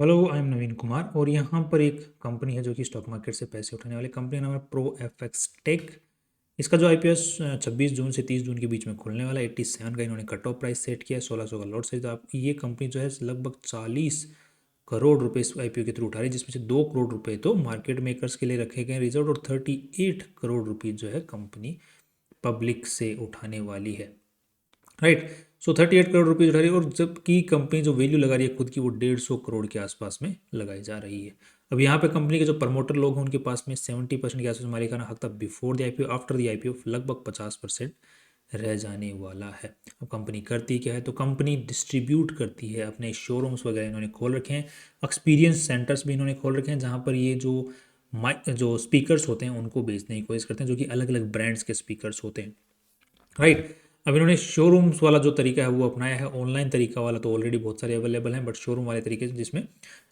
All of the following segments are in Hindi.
हेलो, आई एम नवीन कुमार और यहाँ पर एक कंपनी है जो कि स्टॉक मार्केट से पैसे उठाने वाली कंपनी का नाम है प्रो एफएक्स टेक। इसका जो आईपीओ 26 जून से 30 जून के बीच में खुलने वाला है। 87 का इन्होंने कट ऑफ प्राइस सेट किया है, 1600 का लॉट साइज। आप ये कंपनी जो है लगभग 40 करोड़ रुपए इस आईपीओ के थ्रू उठा रही है, जिसमें से 2 करोड़ रुपए तो मार्केट मेकर्स के लिए रखे गए रिजर्व और 38 करोड़ रुपये जो है कंपनी पब्लिक से उठाने वाली है। राइट। सो 38 करोड़ रुपीज उठा रही है और जबकि कंपनी जो वैल्यू लगा रही है खुद की वो 150 करोड़ के आसपास में लगाई जा रही है। अब यहाँ पे कंपनी के जो प्रमोटर लोग हैं उनके पास में 70% के आसपास मालिकाना हक था before the IPO. After the IPO लगभग 50% रह जाने वाला है। अब कंपनी करती क्या है, तो कंपनी डिस्ट्रीब्यूट करती है, अपने शोरूम्स वगैरह इन्होंने खोल रखे हैं, एक्सपीरियंस सेंटर्स भी इन्होंने खोल रखे हैं जहाँ पर ये जो स्पीकर्स होते हैं उनको बेचने की कोशिश करते हैं, जो कि अलग अलग ब्रांड्स के स्पीकर्स होते हैं। राइट। अब इन्होंने शोरूम्स वाला जो तरीका है वो अपनाया है। ऑनलाइन तरीका वाला तो ऑलरेडी बहुत सारे अवेलेबल हैं, बट शोरूम वाले तरीके से जिसमें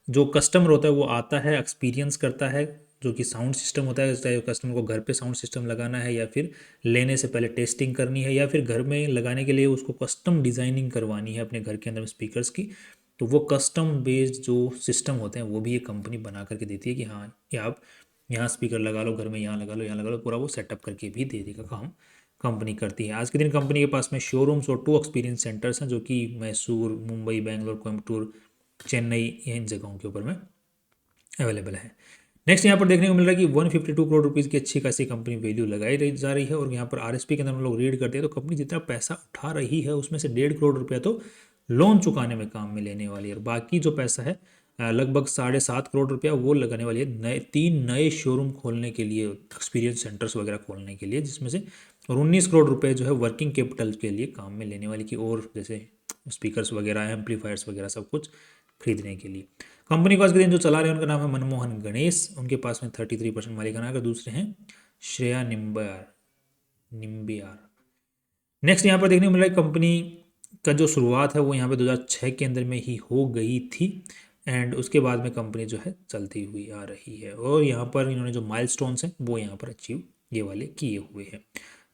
जो कस्टमर होता है वो आता है, एक्सपीरियंस करता है, जो कि साउंड सिस्टम होता है, चाहे कस्टमर को घर पे साउंड सिस्टम लगाना है या फिर लेने से पहले टेस्टिंग करनी है या फिर घर में लगाने के लिए उसको कस्टम डिज़ाइनिंग करवानी है अपने घर के अंदर स्पीकर्स की, तो वो कस्टम बेस्ड जो सिस्टम होते हैं वो भी ये कंपनी बना करके देती है कि हाँ ये आप यहाँ स्पीकर लगा लो, घर में यहाँ लगा लो, यहाँ लगा लो, पूरा वो सेटअप करके भी दे देगा काम कंपनी करती है। आज के दिन कंपनी के पास में शोरूम्स और 2 एक्सपीरियंस सेंटर्स हैं, जो कि मैसूर, मुंबई, बेंगलोर, कोयम्बटूर, चेन्नई, इन जगहों के ऊपर में अवेलेबल है। नेक्स्ट यहाँ पर देखने को मिल रहा है कि 152 करोड़ रुपीज़ की अच्छी खासी कंपनी वैल्यू लगाई रही जा रही है। और यहाँ पर आरएसपी के अंदर हम लोग रीड करते हैं तो कंपनी जितना पैसा उठा रही है उसमें से 1.5 करोड़ रुपया तो लोन चुकाने में काम में लेने वाली है, और बाकी जो पैसा है लगभग 7.5 करोड़ रुपया वो लगाने वाली है 3 नए शोरूम खोलने के लिए, एक्सपीरियंस सेंटर्स वगैरह खोलने के लिए, जिसमें से और 19 करोड़ रुपए जो है वर्किंग कैपिटल के लिए काम में लेने वाली की, और जैसे स्पीकर्स वगैरह, एम्पलीफायर्स वगैरह सब कुछ खरीदने के लिए। कंपनी को आज के दिन जो चला रहे हैं उनका नाम है मनमोहन गणेश। उनके पास में 33% मालिकाना है। दूसरे हैं श्रेया निम्बियार। नेक्स्ट यहाँ पर देखने को मिल रहा है कंपनी का जो शुरुआत है वो यहाँ पे 2006 के अंदर में ही हो गई थी, एंड उसके बाद में कंपनी जो है चलती हुई आ रही है, और यहाँ पर इन्होंने जो माइलस्टोन्स हैं वो यहाँ पर अचीव ये वाले किए हुए हैं।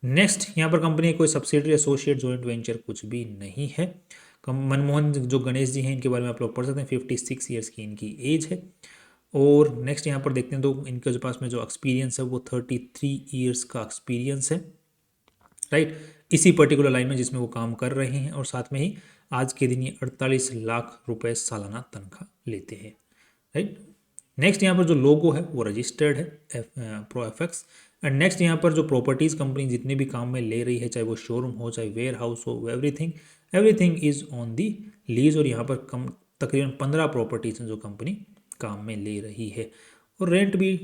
नेक्स्ट यहाँ पर कंपनी कोई सब्सिडरी, एसोसिएट, जॉइंट वेंचर कुछ भी नहीं है। मनमोहन जो गणेश जी हैं इनके बारे में आप लोग पढ़ सकते हैं, 56 ईयर्स की इनकी एज है। और नेक्स्ट यहाँ पर देखते हैं तो इनके जो पास में जो एक्सपीरियंस है वो 33 ईयर्स का एक्सपीरियंस है। राइट। इसी पर्टिकुलर लाइन में जिसमें वो काम कर रहे हैं, और साथ में ही आज के दिन ये 48 लाख रुपए सालाना तनख्वाह लेते हैं। राइट। नेक्स्ट यहाँ पर जो लोगो है वो रजिस्टर्ड है प्रो एफएक्स। एंड नेक्स्ट यहाँ पर जो प्रॉपर्टीज़ कंपनी जितने भी काम में ले रही है, चाहे वो शोरूम हो, चाहे वेयर हाउस हो, everything everything is on the lease. और यहाँ पर कम तकरीबन 15 प्रॉपर्टीज़ हैं जो कंपनी काम में ले रही है, और रेंट भी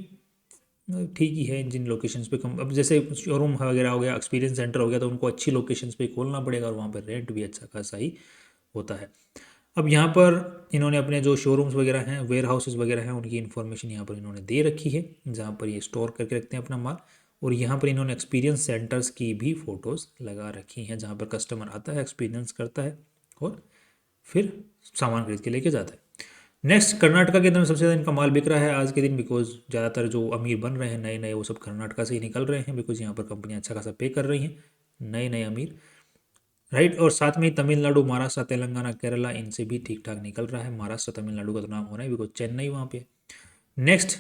ठीक ही है जिन लोकेशंस पे कम। अब जैसे शोरूम वगैरह हो गया, एक्सपीरियंस सेंटर हो गया, तो उनको अच्छी लोकेशंस पे खोलना पड़ेगा और वहाँ पर रेंट भी अच्छा खासा ही होता है। अब यहाँ पर इन्होंने अपने जो शोरूम्स वगैरह हैं, वेयर हाउसेज वगैरह हैं, उनकी इन्फॉर्मेशन यहाँ पर इन्होंने दे रखी है जहाँ पर ये स्टोर करके रखते हैं अपना माल। और यहाँ पर इन्होंने एक्सपीरियंस सेंटर्स की भी फ़ोटोज़ लगा रखी हैं जहाँ पर कस्टमर आता है, एक्सपीरियंस करता है और फिर सामान खरीद के लेके जाता है। नेक्स्ट कर्नाटका के अंदर सबसे ज़्यादा इनका माल बिक रहा है आज के दिन, बिकॉज ज़्यादातर जो अमीर बन रहे हैं नए नए वो सब कर्नाटका से ही निकल रहे हैं, बिकॉज यहाँ पर कंपनियाँ अच्छा खासा पे कर रही हैं नए नए अमीर। राइट। और साथ में ही तमिलनाडु, महाराष्ट्र, तेलंगाना, केरला इनसे भी ठीक ठाक निकल रहा है। महाराष्ट्र तमिलनाडु का तो नाम हो रहा है बिकॉज चेन्नई वहाँ पे। नेक्स्ट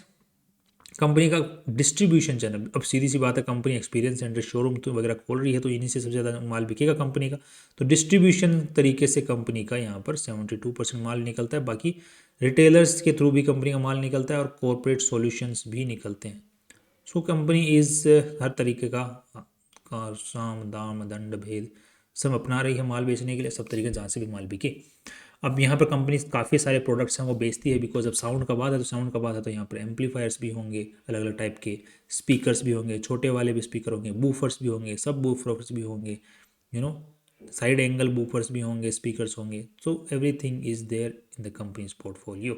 कंपनी का डिस्ट्रीब्यूशन चैनल। अब सीधी सी बात है, कंपनी एक्सपीरियंस सेंटर, शोरूम तो वगैरह खोल रही है तो इन्हीं से सबसे ज़्यादा माल बिकेगा कंपनी का। तो डिस्ट्रीब्यूशन तरीके से कंपनी का यहाँ पर 72% माल निकलता है। बाकी रिटेलर्स के थ्रू भी कंपनी का माल निकलता है और कॉरपोरेट सॉल्यूशंस भी निकलते हैं। सो कंपनी इस हर तरीके का साम दाम दंड भेद सब अपना रही है माल बेचने के लिए, सब तरीके जहाँ से भी माल बिके। अब यहाँ पर कंपनी काफ़ी सारे प्रोडक्ट्स हैं वो बेचती है, बिकॉज अब साउंड का बात है तो साउंड का बात है तो यहाँ पर एम्पलीफायर्स भी होंगे, अलग अलग टाइप के स्पीकर्स भी होंगे, छोटे वाले भी स्पीकर होंगे, बूफर्स भी होंगे, सब बूफर्स भी होंगे, you know side angle woofers भी होंगे, स्पीकर्स होंगे। So everything is there in the company's portfolio.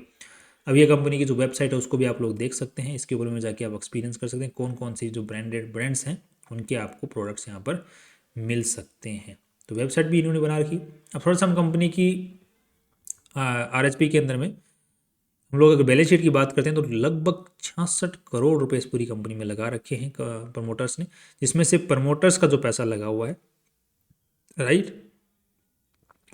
अब ये कंपनी की जो वेबसाइट है उसको भी आप लोग देख सकते हैं, इसके ऊपर में जाके आप एक्सपीरियंस कर सकते हैं कौन कौन सी जो ब्रांड्स हैं उनके आपको प्रोडक्ट्स यहाँ पर मिल सकते हैं। तो वेबसाइट भी इन्होंने बना रखी। अब थोड़ा सा हम कंपनी की आरएचपी के अंदर में हम लोग अगर बैलेंस शीट की बात करते हैं तो लगभग 66 करोड़ रुपए इस पूरी कंपनी में लगा रखे हैं प्रमोटर्स ने, जिसमें से प्रमोटर्स का जो पैसा लगा हुआ है, राइट,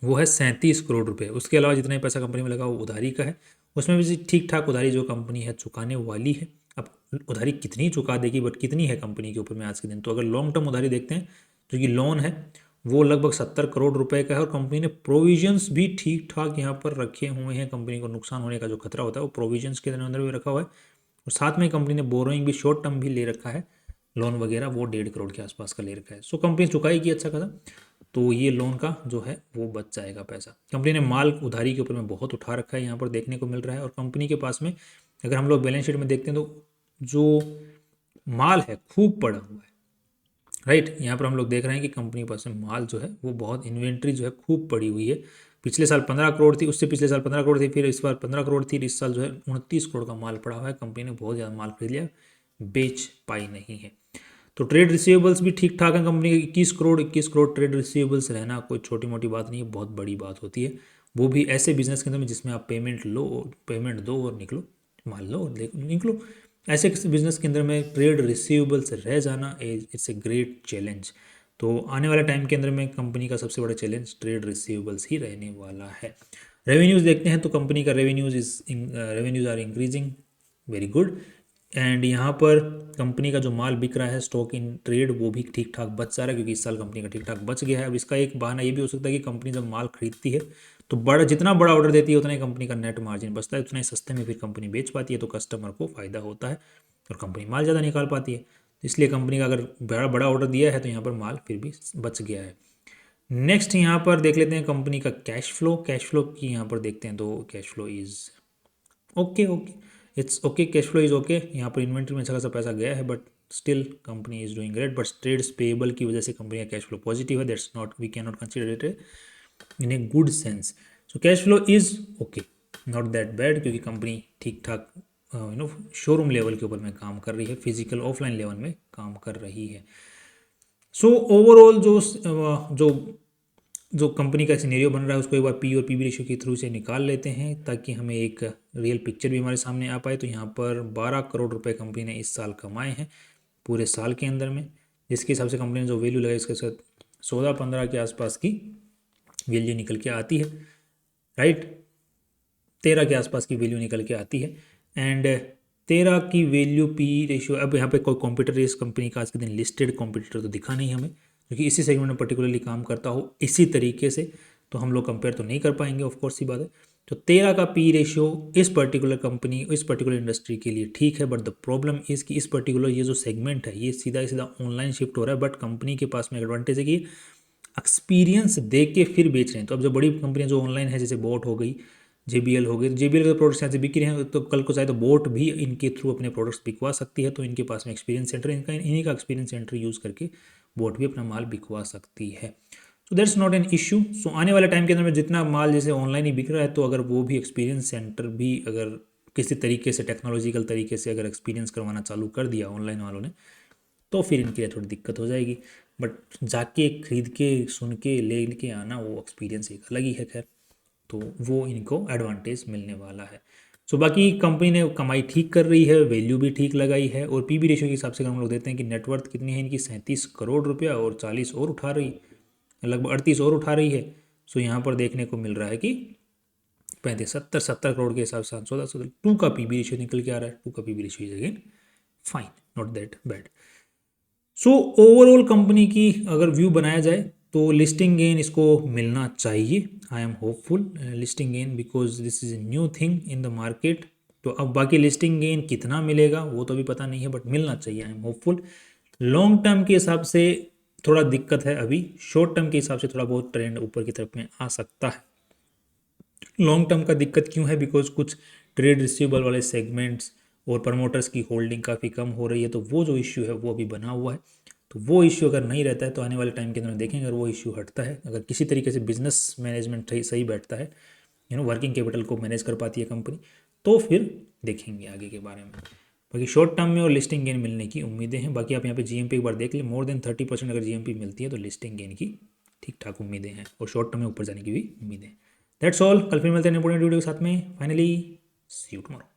वो है 37 करोड़ रुपए। उसके अलावा जितना ही पैसा कंपनी में लगा वो उधारी का है, उसमें भी ठीक ठाक उधारी जो कंपनी है चुकाने वाली है। अब उधारी कितनी चुका देगी, बट कितनी है कंपनी के ऊपर में आज के दिन। तो अगर लॉन्ग टर्म उधारी देखते हैं, जो कि लोन है वो लगभग 70 करोड़ रुपए का है, और कंपनी ने प्रोविजंस भी ठीक ठाक यहाँ पर रखे हुए हैं। कंपनी को नुकसान होने का जो खतरा होता है वो प्रोविजंस के अंदर भी रखा हुआ है, और साथ में कंपनी ने बोरोइंग भी शॉर्ट टर्म भी ले रखा है, लोन वगैरह वो 1.5 करोड़ के आसपास का ले रखा है। सो कंपनी चुकाएगी अच्छा खासा, तो ये लोन का जो है वो बच जाएगा पैसा। कंपनी ने माल उधारी के ऊपर में बहुत उठा रखा है, यहाँ पर देखने को मिल रहा है। और कंपनी के पास में अगर हम लोग बैलेंस शीट में देखते हैं तो जो माल है खूब पड़ा हुआ है, राइट। यहाँ पर हम लोग देख रहे हैं कि कंपनी के पास में माल जो है वो बहुत इन्वेंट्री जो है खूब पड़ी हुई है। पिछले साल 15 करोड़ थी, उससे पिछले साल 15 करोड़ थी, फिर इस बार 15 करोड़ थी, इस साल जो है 29 करोड़ का माल पड़ा हुआ है। कंपनी ने बहुत ज़्यादा माल खरीद लिया, बेच पाई नहीं है। तो ट्रेड रिसीवेबल्स भी ठीक ठाक है कंपनी के। 21 करोड़ ट्रेड रिसीवेबल्स रहना कोई छोटी मोटी बात नहीं है, बहुत बड़ी बात होती है। वो भी ऐसे बिजनेस के अंदर में जिसमें आप पेमेंट दो और निकलो, मान लो और निकलो। ऐसे किसी बिजनेस के अंदर में ट्रेड रिसीवेबल्स रह जाना इट्स ए ग्रेट चैलेंज। तो आने वाले टाइम के अंदर में कंपनी का सबसे बड़ा चैलेंज ट्रेड रिसीवेबल्स ही रहने वाला है। रेवेन्यूज़ देखते हैं तो कंपनी का revenues are increasing very good. And यहाँ पर कंपनी का जो माल बिक रहा है स्टॉक इन ट्रेड वो भी ठीक ठाक बच जा रहा है, क्योंकि इस साल कंपनी का ठीक ठाक बच गया है। अब इसका एक बहाना ये भी हो सकता है कि कंपनी जब माल खरीदती है तो जितना बड़ा ऑर्डर देती है उतना ही कंपनी का नेट मार्जिन बचता है, उतना ही सस्ते में फिर कंपनी बेच पाती है, तो कस्टमर को फायदा होता है और कंपनी माल ज़्यादा निकाल पाती है। तो इसलिए कंपनी का अगर बड़ा ऑर्डर दिया है तो यहाँ पर माल फिर भी बच गया है। नेक्स्ट यहाँ पर देख लेते हैं कंपनी का कैश फ्लो की यहाँ पर देखते हैं तो cash flow is okay, it's okay, cash flow is okay. यहाँ पर इन्वेंट्री में अच्छा खासा पैसा गया है, but still company is doing great. But trades payable की वजह से कंपनी का कैश फ्लो पॉजिटिव है, that's not, we can not consider it in a good sense. So cash flow is okay, not that bad, क्योंकि कंपनी ठीक ठाक शोरूम लेवल के ऊपर में काम कर रही है, फिजिकल ऑफलाइन लेवल में काम कर रही है। सो ओवरऑल जो जो कंपनी का सिनेरियो बन रहा है उसको एक बार पी और पीबी रेशियो के थ्रू से निकाल लेते हैं, ताकि हमें एक रियल पिक्चर भी हमारे सामने आ पाए। तो यहाँ पर 12 करोड़ रुपए कंपनी ने इस साल कमाए हैं पूरे साल के अंदर में, जिसके हिसाब से कंपनी ने जो वैल्यू लगाई इसके साथ 14-15 के आसपास की वैल्यू निकल के आती है, राइट। 13 के आसपास की वैल्यू निकल के आती है। एंड 13 की वैल्यू पी रेशियो, अब यहाँ पे कोई कॉम्पिटिटर इस कंपनी का आज के दिन लिस्टेड कॉम्पिटिटर तो दिखा नहीं हमें, क्योंकि इसी सेगमेंट में पर्टिकुलरली काम करता हो इसी तरीके से, तो हम लोग कंपेयर तो नहीं कर पाएंगे, ऑफकोर्स सी बात है। तो 13 का पी रेशियो इस पर्टिकुलर कंपनी, इस पर्टिकुलर इंडस्ट्री के लिए ठीक है, बट द प्रॉब्लम इज़ कि इस पर्टिकुलर ये जो सेगमेंट है ये सीधा सीधा ऑनलाइन शिफ्ट हो रहा है, बट कंपनी के पास में एडवांटेज है कि एक्सपीरियंस दे के फिर बेच रहे हैं। तो अब जो बड़ी कंपनियां जो ऑनलाइन है, जैसे बोट हो गई, JBL हो गई, तो JBL के प्रोडक्ट्स यहाँ से बिक रहे हैं, तो कल को चाहे तो बोट भी इनके थ्रू अपने प्रोडक्ट्स बिकवा सकती है। तो इनके पास में एक्सपीरियंस सेंटर, इन्हीं का एक्सपीरियंस सेंटर यूज़ करके बोट भी अपना माल बिकवा सकती है। So that's not an issue. So आने वाले टाइम के अंदर में जितना माल जैसे ऑनलाइन ही बिक रहा है, तो अगर वो भी एक्सपीरियंस सेंटर भी अगर किसी तरीके से टेक्नोलॉजिकल तरीके से अगर एक्सपीरियंस करवाना चालू कर दिया ऑनलाइन वालों ने, तो फिर इनके लिए थोड़ी दिक्कत हो जाएगी। बट जाके खरीद के सुन के ले के आना वो एक्सपीरियंस एक अलग ही है, खैर, तो वो इनको एडवांटेज मिलने वाला है। सो बाकी कंपनी ने कमाई ठीक कर रही है, वैल्यू भी ठीक लगाई है, और पीबी रेशियो के हिसाब से हम लोग देते हैं कि नेटवर्थ कितनी है इनकी, 37 करोड़ रुपया, और 40 और उठा रही, लगभग 38 और उठा रही है। सो यहाँ पर देखने को मिल रहा है कि 70 करोड़ के हिसाब से 2 का पीबी रेशियो निकल के आ रहा है। 2 का PB ratio is again fine, not that bad. So overall company की अगर व्यू बनाया जाए तो लिस्टिंग गेन इसको मिलना चाहिए। I am hopeful listing gain, because this is a new thing in the market. तो अब बाकी लिस्टिंग गेन कितना मिलेगा वो तो अभी पता नहीं है, बट मिलना चाहिए, I am hopeful. Long term के हिसाब से थोड़ा दिक्कत है अभी, शॉर्ट टर्म के हिसाब से थोड़ा बहुत ट्रेंड ऊपर की तरफ में आ सकता है। लॉन्ग टर्म का दिक्कत क्यों है, बिकॉज कुछ ट्रेड रिसीवेबल वाले सेगमेंट्स और प्रमोटर्स की होल्डिंग काफ़ी कम हो रही है, तो वो जो इश्यू है वो अभी बना हुआ है। तो वो इश्यू अगर नहीं रहता है तो आने वाले टाइम के अंदर देखेंगे, अगर वो इश्यू हटता है, अगर किसी तरीके से बिजनेस मैनेजमेंट सही बैठता है, वर्किंग कैपिटल को मैनेज कर पाती है कंपनी, तो फिर देखेंगे आगे के बारे में। बाकी शॉर्ट टर्म में और लिस्टिंग गेन मिलने की उम्मीदें हैं। बाकी आप यहाँ पे GMP एक बार देख लें, मोर देन 30% अगर GMP मिलती है तो लिस्टिंग गेन की ठीक ठाक उम्मीदें हैं, और शॉर्ट टर्म में ऊपर जाने की भी उम्मीदें हैं। That's all. कल फिर मिलते हैं इंपॉर्टेंट वीडियो के साथ में। Finally see you tomorrow.